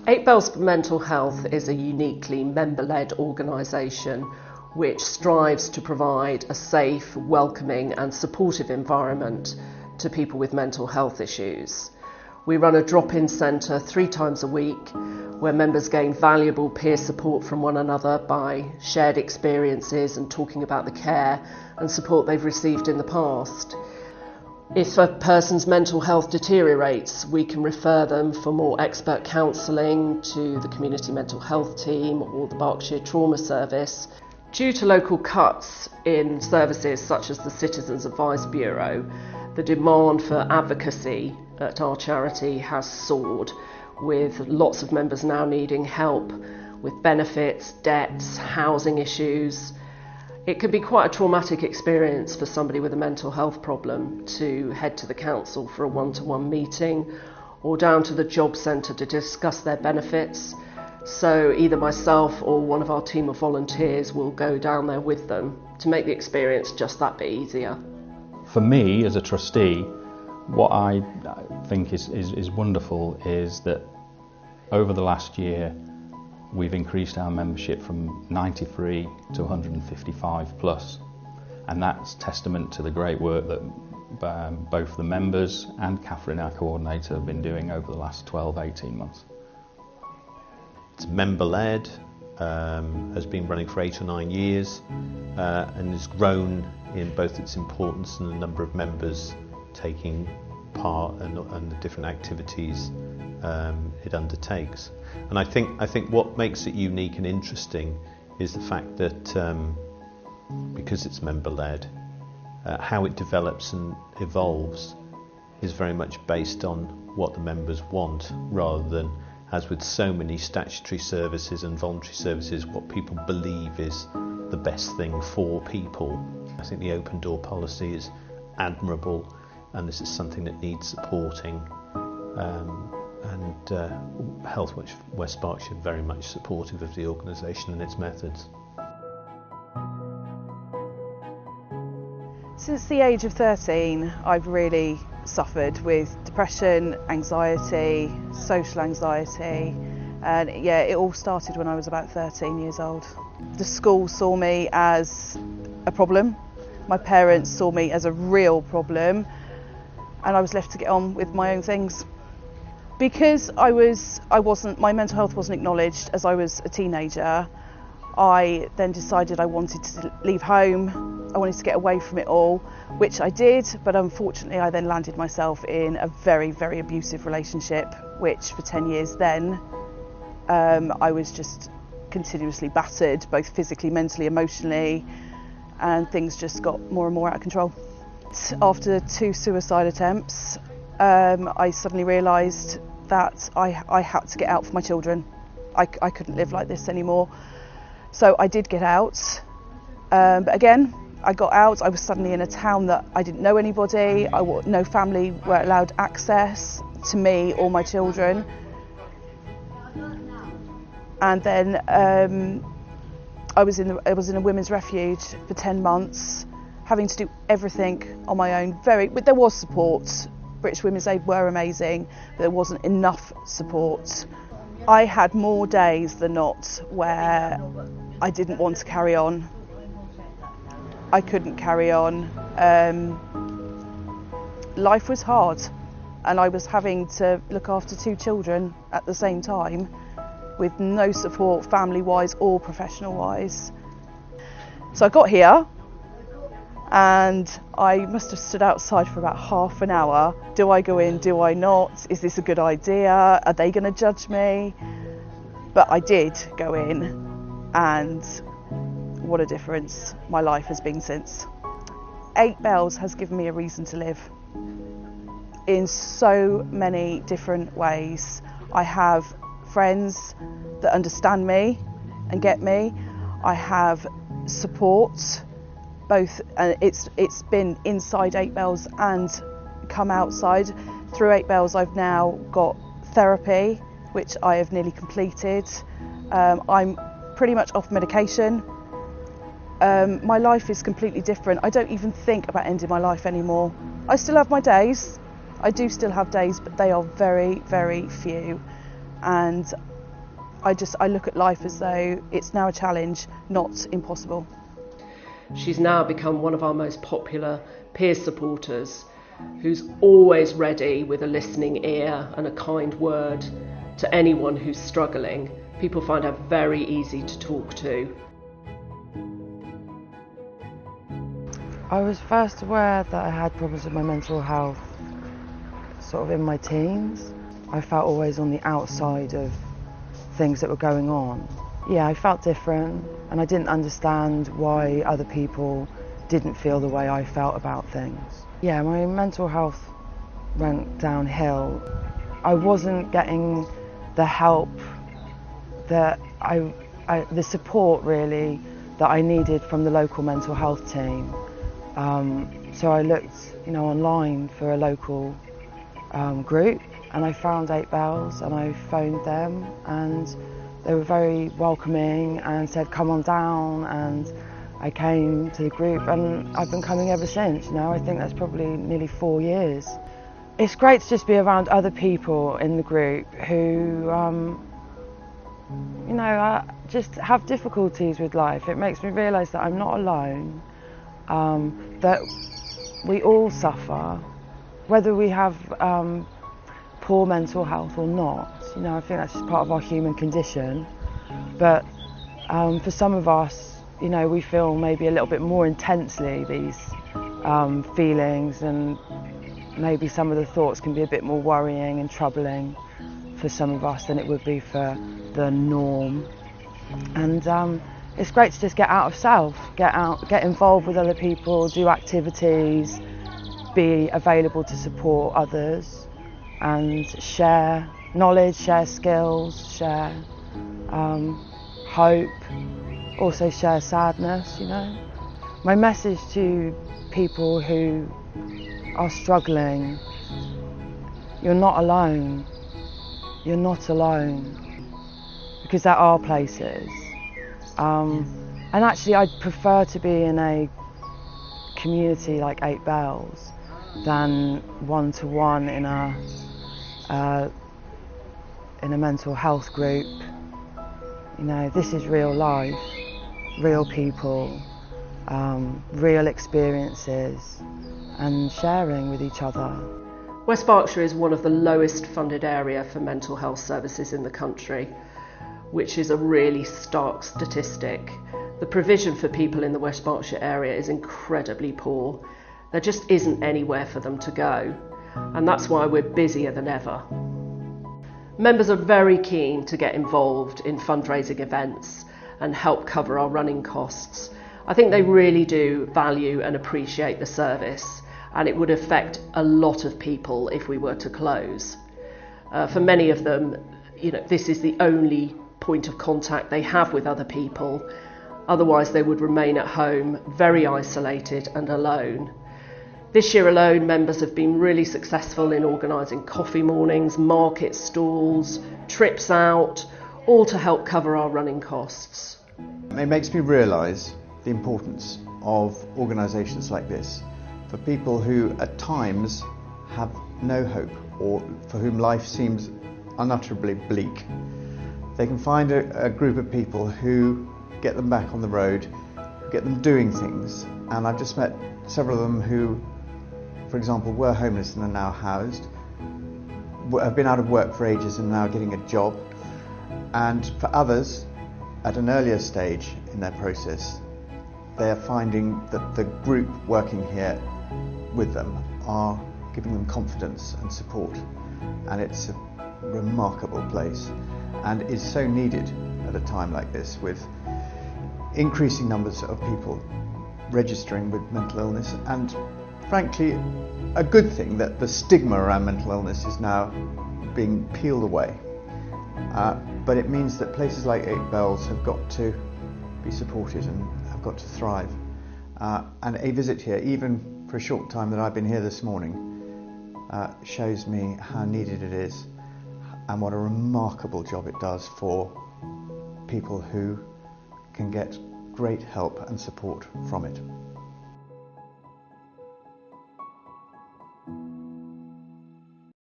Eight Bells for Mental Health is a uniquely member-led organisation which strives to provide a safe, welcoming and supportive environment to people with mental health issues. We run a drop-in centre 3 times a week where members gain valuable peer support from one another by shared experiences and talking about the care and support they've received in the past. If a person's mental health deteriorates, we can refer them for more expert counselling to the community mental health team or the Berkshire Trauma Service. Due to local cuts in services such as the Citizens Advice Bureau, the demand for advocacy at our charity has soared, with lots of members now needing help with benefits, debts, housing issues. It can be quite a traumatic experience for somebody with a mental health problem to head to the council for a one-to-one meeting or down to the job centre to discuss their benefits. So either myself or one of our team of volunteers will go down there with them to make the experience just that bit easier. For me as a trustee, what I think is wonderful is that over the last year we've increased our membership from 93 to 155 plus, and that's testament to the great work that both the members and Catherine, our coordinator, have been doing over the last 12-18 months. It's member-led, has been running for 8 or 9 years, and has grown in both its importance and the number of members taking part and the different activities it undertakes. And I think what makes it unique and interesting is the fact that because it's member-led, how it develops and evolves is very much based on what the members want, rather than, as with so many statutory services and voluntary services, what people believe is the best thing for people. I think the open door policy is admirable, and this is something that needs supporting. Health West Berkshire very much supportive of the organisation and its methods. Since the age of 13, I've really suffered with depression, anxiety, social anxiety, and yeah, it all started when I was about 13 years old. The school saw me as a problem, my parents saw me as a real problem, and I was left to get on with my own things. Because my mental health wasn't acknowledged as I was a teenager, I then decided I wanted to leave home. I wanted to get away from it all, which I did, but unfortunately I then landed myself in a very, very abusive relationship, which for 10 years then, I was just continuously battered, both physically, mentally, emotionally, and things just got more and more out of control. After 2 suicide attempts, I suddenly realised that I had to get out for my children. I couldn't live like this anymore. So I did get out, but again, I got out. I was suddenly in a town that I didn't know anybody. No family were allowed access to me or my children. And then I was in a women's refuge for 10 months, having to do everything on my own. But there was support. British Women's Aid were amazing, but there wasn't enough support. I had more days than not where I didn't want to carry on. I couldn't carry on. Life was hard, and I was having to look after 2 children at the same time with no support, family-wise or professional-wise. So I got here, and I must have stood outside for about half an hour. Do I go in? Do I not? Is this a good idea? Are they going to judge me? But I did go in, and what a difference my life has been since. Eight Bells has given me a reason to live in so many different ways. I have friends that understand me and get me. I have support. Both, it's been inside Eight Bells and come outside. Through Eight Bells I've now got therapy, which I have nearly completed. I'm pretty much off medication. My life is completely different. I don't even think about ending my life anymore. I still have my days. I do still have days, but they are very, very few. And I look at life as though it's now a challenge, not impossible. She's now become one of our most popular peer supporters, who's always ready with a listening ear and a kind word to anyone who's struggling. People find her very easy to talk to. I was first aware that I had problems with my mental health sort of in my teens. I felt always on the outside of things that were going on. Yeah, I felt different and I didn't understand why other people didn't feel the way I felt about things. Yeah, my mental health went downhill. I wasn't getting the help that the support really that I needed from the local mental health team. So I looked, online for a local group, and I found 8 Bells, and I phoned them, and they were very welcoming and said, "Come on down," and I came to the group, and I've been coming ever since. I think that's probably nearly 4 years. It's great to just be around other people in the group who, just have difficulties with life. It makes me realise that I'm not alone. That we all suffer, whether we have poor mental health or not. I think that's just part of our human condition. But for some of us, we feel maybe a little bit more intensely these feelings, and maybe some of the thoughts can be a bit more worrying and troubling for some of us than it would be for the norm. And it's great to just get out of self, get involved with other people, do activities, be available to support others, and share knowledge, share skills, share hope, also share sadness. My message to people who are struggling: you're not alone. You're not alone, because there are places. And actually, I'd prefer to be in a community like 8 Bells than one-to-one in a mental health group. This is real life, real people, real experiences, and sharing with each other. West Berkshire is one of the lowest funded area for mental health services in the country, which is a really stark statistic. The provision for people in the West Berkshire area is incredibly poor. There just isn't anywhere for them to go, and that's why we're busier than ever. Members are very keen to get involved in fundraising events and help cover our running costs. I think they really do value and appreciate the service, and it would affect a lot of people if we were to close. For many of them, this is the only point of contact they have with other people. Otherwise, they would remain at home, very isolated and alone. This year alone, members have been really successful in organising coffee mornings, market stalls, trips out, all to help cover our running costs. It makes me realise the importance of organisations like this for people who at times have no hope, or for whom life seems unutterably bleak. They can find a group of people who get them back on the road, get them doing things. And I've just met several of them who, for example, were homeless and are now housed, have been out of work for ages and now getting a job. And for others, at an earlier stage in their process, they are finding that the group working here with them are giving them confidence and support. And it's a remarkable place, and is so needed at a time like this, with increasing numbers of people registering with mental illness, and frankly a good thing that the stigma around mental illness is now being peeled away. But it means that places like 8 Bells have got to be supported and have got to thrive. And a visit here, even for a short time that I've been here this morning, shows me how needed it is and what a remarkable job it does for people who can get great help and support from it.